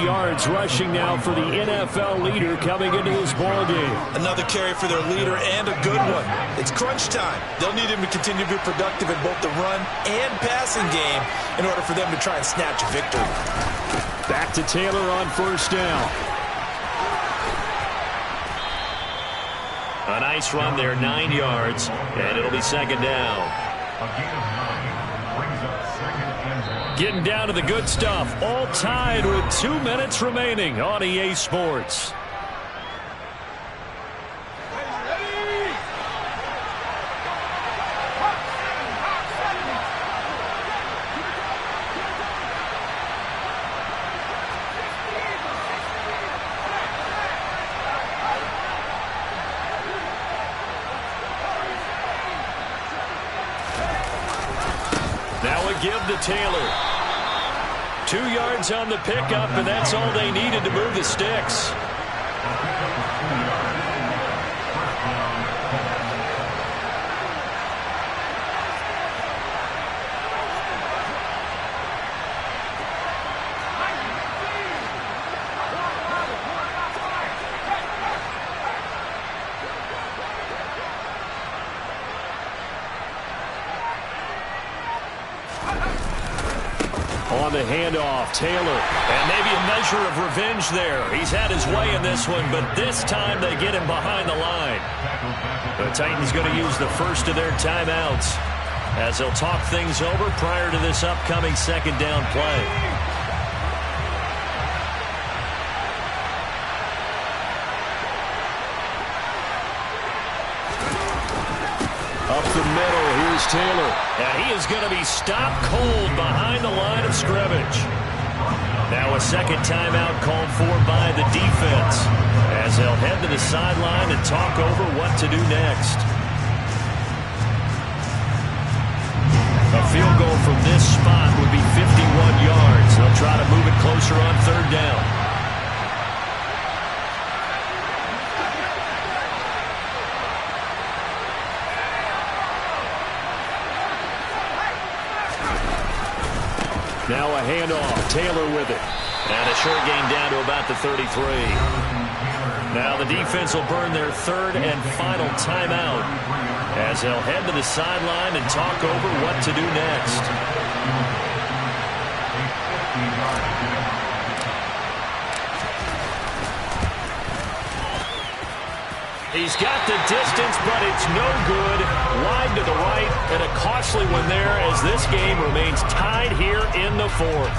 H: yards rushing now for the NFL leader coming into this ballgame.
I: Another carry for their leader and a good one. It's crunch time. They'll need him to continue to be productive in both the run and passing game in order for them to try and snatch a victory.
H: Back to Taylor on first down. A nice run there, 9 yards, and it'll be second down. Getting down to the good stuff, all tied with 2 minutes remaining on EA Sports. Give to Taylor. 2 yards on the pickup, and that's all they needed to move the sticks. On the handoff, Taylor. And maybe a measure of revenge there. He's had his way in this one, but this time they get him behind the line. The Titans going to use the first of their timeouts as they'll talk things over prior to this upcoming second down play. Up the middle, here's Taylor. And he is going to be stopped cold behind the line of scrimmage. Now a second timeout called for by the defense as they'll head to the sideline and talk over what to do next. A field goal from this spot would be 51 yards. They'll try to move it closer on third down. Now a handoff. Taylor with it. And a short gain down to about the 33. Now the defense will burn their third and final timeout as they'll head to the sideline and talk over what to do next. He's got the distance, but it's no good. Wide to the right, and a costly one there as this game remains tied here in the fourth.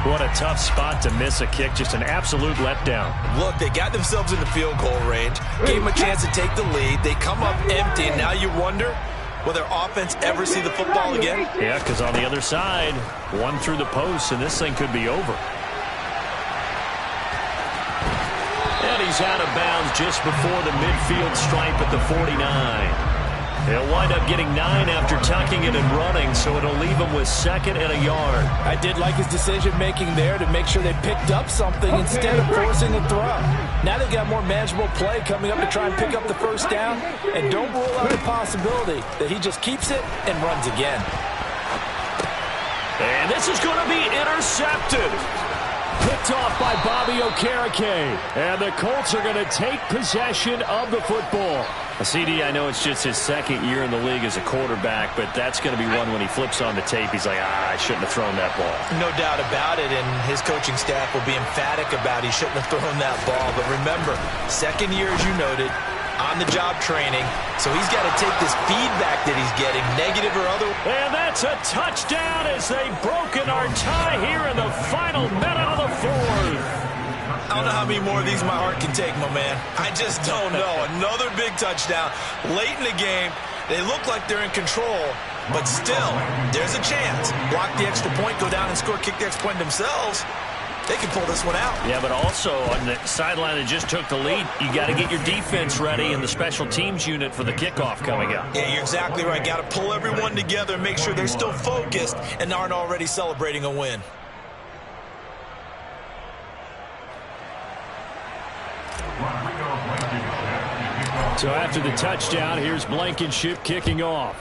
H: What a tough spot to miss a kick. Just an absolute letdown.
I: Look, they got themselves in the field goal range, gave them a chance to take the lead. They come up empty, and now you wonder, will their offense ever see the football again?
H: Yeah, because on the other side, one through the post, and this thing could be over. And he's out of bounds just before the midfield stripe at the 49. He'll wind up getting 9 after tucking it and running, so it'll leave him with 2nd and a yard.
L: I did like his decision-making there to make sure they picked up something instead of forcing a throw. Now they've got more manageable play coming up to try and pick up the first down, and don't rule out the possibility that he just keeps it and runs again.
H: And this is going to be intercepted. Picked off by Bobby Okereke. And the Colts are going to take possession of the football. CD, I know it's just his 2nd year in the league as a quarterback, but that's going to be one when he flips on the tape. He's like, I shouldn't have thrown that ball.
I: No doubt about it, and his coaching staff will be emphatic about he shouldn't have thrown that ball. But remember, 2nd year, as you noted, on-the-job training, so he's got to take this feedback that he's getting, negative or other.
H: And that's a touchdown as they've broken our tie here in the final minute of the fourth.
I: I don't know how many more of these my heart can take, my man. I just don't know. Another big touchdown late in the game. They look like they're in control, but still, there's a chance. Block the extra point, go down and score, kick the extra point themselves. They can pull this one out.
H: Yeah, but also on the sideline that just took the lead, you got to get your defense ready and the special teams unit for the kickoff coming up.
I: Yeah, you're exactly right. Got to pull everyone together and make sure they're still focused and aren't already celebrating a win.
H: So after the touchdown, here's Blankenship kicking off.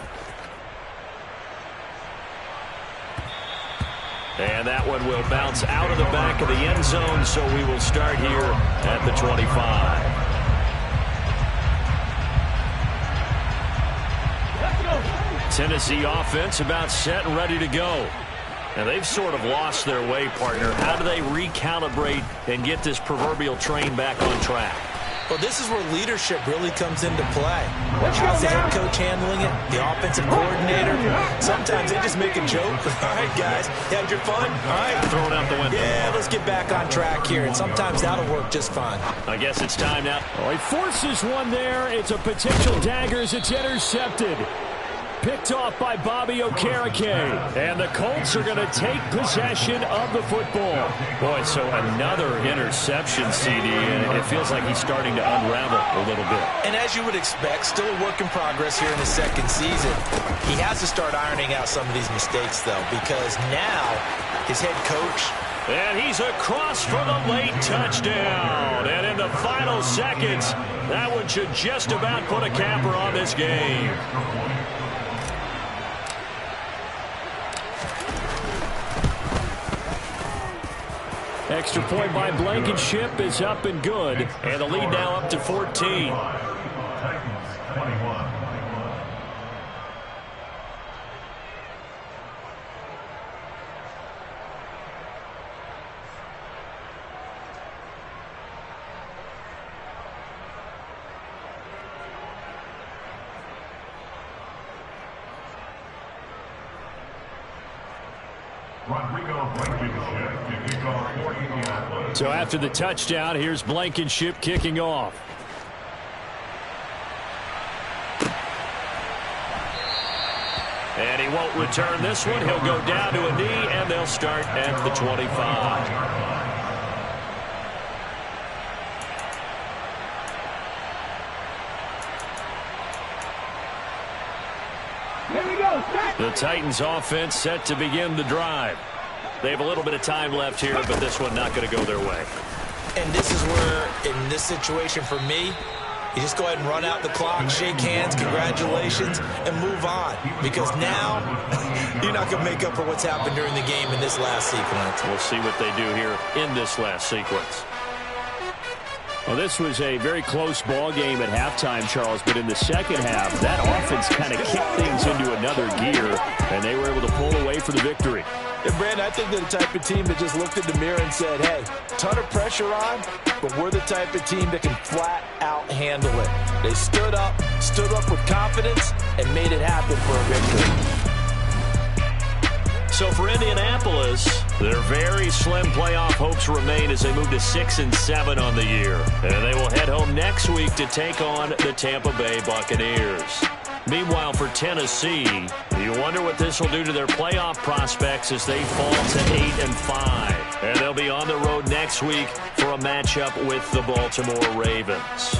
H: And that one will bounce out of the back of the end zone, so we will start here at the 25. Tennessee offense about set and ready to go. Now, they've sort of lost their way, partner. How do they recalibrate and get this proverbial train back on track?
I: Well, this is where leadership really comes into play. How's the head coach handling it? The offensive coordinator? Sometimes they just make a joke. All right, guys, you had your fun? All right.
H: Throw it out the window.
I: Yeah, let's get back on track here, and sometimes that'll work just fine.
H: I guess it's time now. Oh, he forces one there. It's a potential dagger as it's intercepted. Picked off by Bobby Okereke. And the Colts are going to take possession of the football. Boy, so another interception, CD, and it feels like he's starting to unravel a little bit.
I: And as you would expect, still a work in progress here in his 2nd season. He has to start ironing out some of these mistakes, though, because now his head coach...
H: And he's across for the late touchdown. And in the final seconds, that one should just about put a capper on this game. Extra point by Blankenship is up and good. And the lead now up to 14.
J: Titans 21.
H: So after the touchdown, here's Blankenship kicking off. And he won't return this one. He'll go down to a knee, and they'll start at the 25. The Titans offense set to begin the drive. They have a little bit of time left here, but this one not going to go their way.
I: And this is where, in this situation for me, you just go ahead and run out the clock, shake hands, congratulations, and move on. Because now, you're not going to make up for what's happened during the game in this last sequence.
H: We'll see what they do here in this last sequence. Well, this was a very close ball game at halftime, Charles, but in the second half, that offense kind of kicked things into another gear, and they were able to pull away for the victory.
L: And Brandon, I think they're the type of team that just looked in the mirror and said, hey, ton of pressure on, but we're the type of team that can flat out handle it. They stood up with confidence, and made it happen for a victory.
H: So for Indianapolis, their very slim playoff hopes remain as they move to 6-7 on the year. And they will head home next week to take on the Tampa Bay Buccaneers. Meanwhile, for Tennessee, you wonder what this will do to their playoff prospects as they fall to 8-5. And they'll be on the road next week for a matchup with the Baltimore Ravens.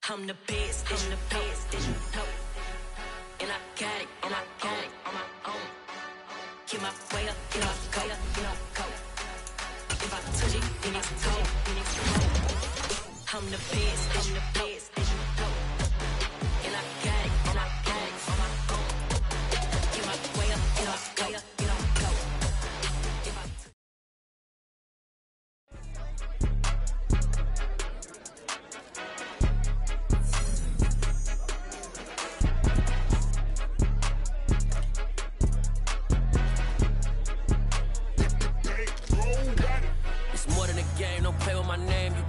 M: I'm the best, I'm the best, and you know. And I got it, and I got it on my own. Get my way up, and I go, and I go. If I touch it, then it's cold, then it's cold. I'm the best, I'm the best, and you know. And I got it, and I got it on my own. Get my way up, and I go, and I go. If I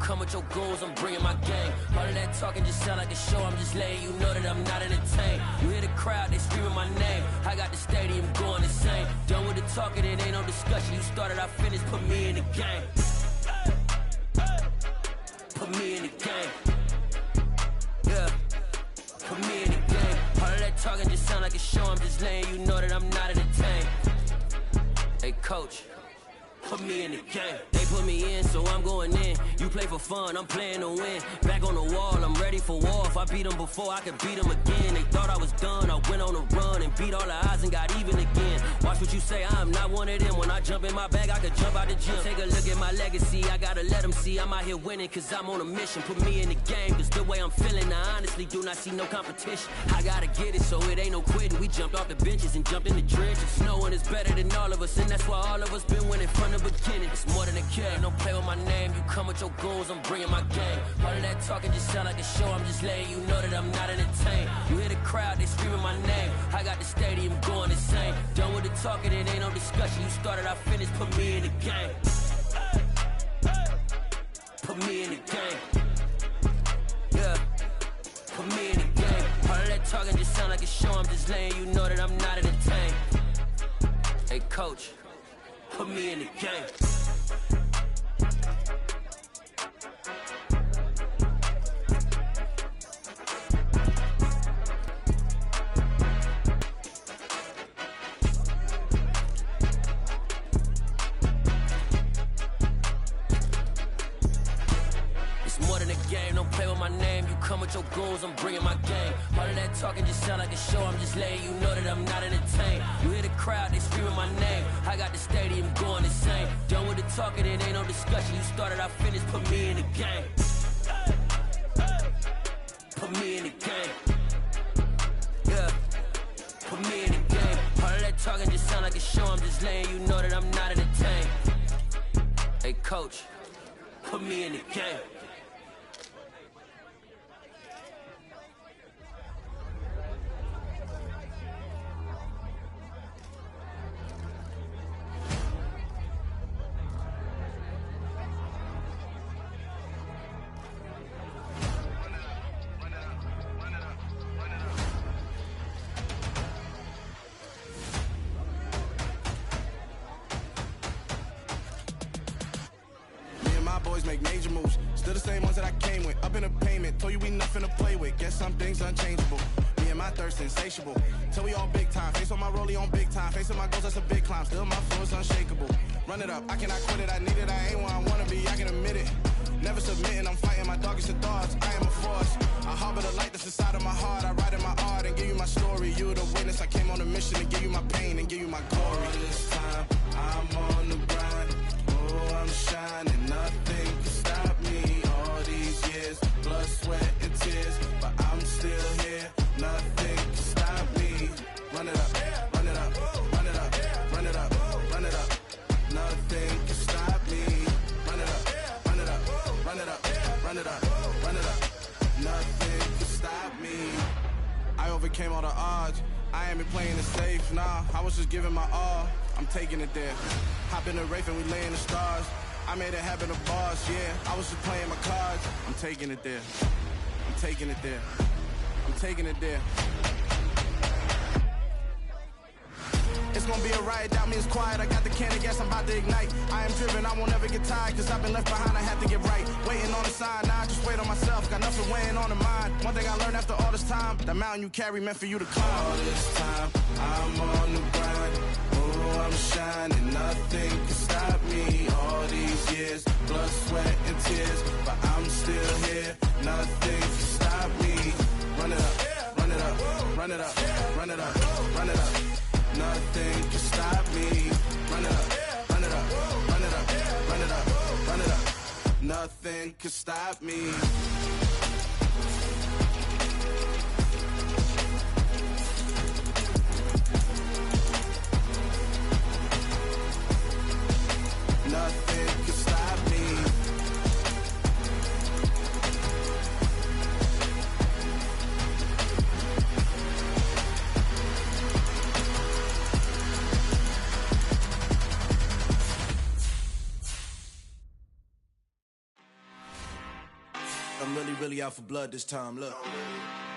B: come with your goons, I'm bringing my gang. All of that talking just sound like a show, I'm just letting you know that I'm not entertained. You hear the crowd, they screaming my name. I got the stadium going insane. Done with the talking, it ain't no discussion. You started, I finished, put me in the game. Put me in the game. Yeah, put me in the game. All of that talking just sound like a show, I'm just letting you know that I'm not entertained. Hey, coach, put me in the game. They put me in, so I'm going in. You play for fun, I'm playing to win. Back on the wall, I'm ready for war. If I beat them before, I could beat them again. They thought I was done, I went on a run and beat all the odds and got even again. Watch what you say, I'm not one of them. When I jump in my bag, I could jump out the gym. Take a look at my legacy, I gotta let them see I'm out here winning, cause I'm on a mission. Put me in the game, cause the way I'm feeling, I honestly do not see no competition. I gotta get it, so it ain't no quitting. We jumped off the benches and jumped in the trenches. No one is better than all of us, and that's why all of us been winning from the beginning. It's more than a kid, don't play with my name. You come with your goons, I'm bringing my game. All of that talking just sound like a show, I'm just letting you know that I'm not entertained. You hear the crowd, they screaming my name. I got the stadium going insane. Done with the talking, it ain't no discussion. You started, I finished, put me in the game. Put me in the game. Yeah, put me in the game. All of that talking just sound like a show, I'm just letting you know that I'm not entertained. Hey coach, put me in the game. Come with your goons, I'm bringing my gang. All of that talking just sound like a show, I'm just letting you know that I'm not entertained. You hear the crowd, they screaming my name. I got the stadium going insane. Done with the talking, it ain't no discussion. You started, I finished, put me in the game. Put me in the game. Yeah, put me in the game. All of that talking just sound like a show, I'm just letting you know that I'm not entertained. Hey coach, put me in the game.
N: make major moves. Still the same ones that I came with. Up in the payment, told you we nothing to play with. Guess some things unchangeable. Me and my thirst insatiable. Till we all big time. Face on my rollie on big time. Facing my goals, that's a big climb. Still my flow is unshakable. Run it up, I cannot quit it. I need it, I ain't where I wanna be, I can admit it. Never submitting, I'm fighting my darkest of thoughts. I am a force. I harbor the light that's inside of my heart. I write in my art and give you my story. You the witness. I came on a mission to give you my pain and give you my glory. All this time, I'm on the grind. Oh, I'm shining. Nothing can stop me. All these years, blood, sweat, and tears, but I'm still here. Nothing can stop me. Run it up, run it up, run it up, run it up, run it up. Nothing can stop me. Run it up, run it up, run it up, run it up, run it up. Nothing can stop me. I overcame all the odds. I ain't been playing it safe, nah. I was just giving my all. I'm taking it there. Hop in the Wraith and we lay in the stars. I made it happen to boss, yeah. I was just playing my cards. I'm taking it there. I'm taking it there. I'm taking it there. It's gonna be a riot, doubt me it's quiet. I got the can of gas, I'm about to ignite. I am driven, I won't ever get tired, cause I've been left behind, I have to get right. Waiting on the sign, now I just wait on myself. Got nothing weighing on the mind. One thing I learned after all this time, the mountain you carry meant for you to climb. All this time, I'm on the grind. Oh, I'm shining, nothing can stop me. All these years, blood, sweat, and tears, but I'm still here. Nothing can stop me. Run it up, run it up, run it up, run it up, run it up. Nothing can stop me. Run it up, run it up, run it up, run it up, run it up. Nothing can stop me. Nothing can stop me. I'm really out for blood this time, look.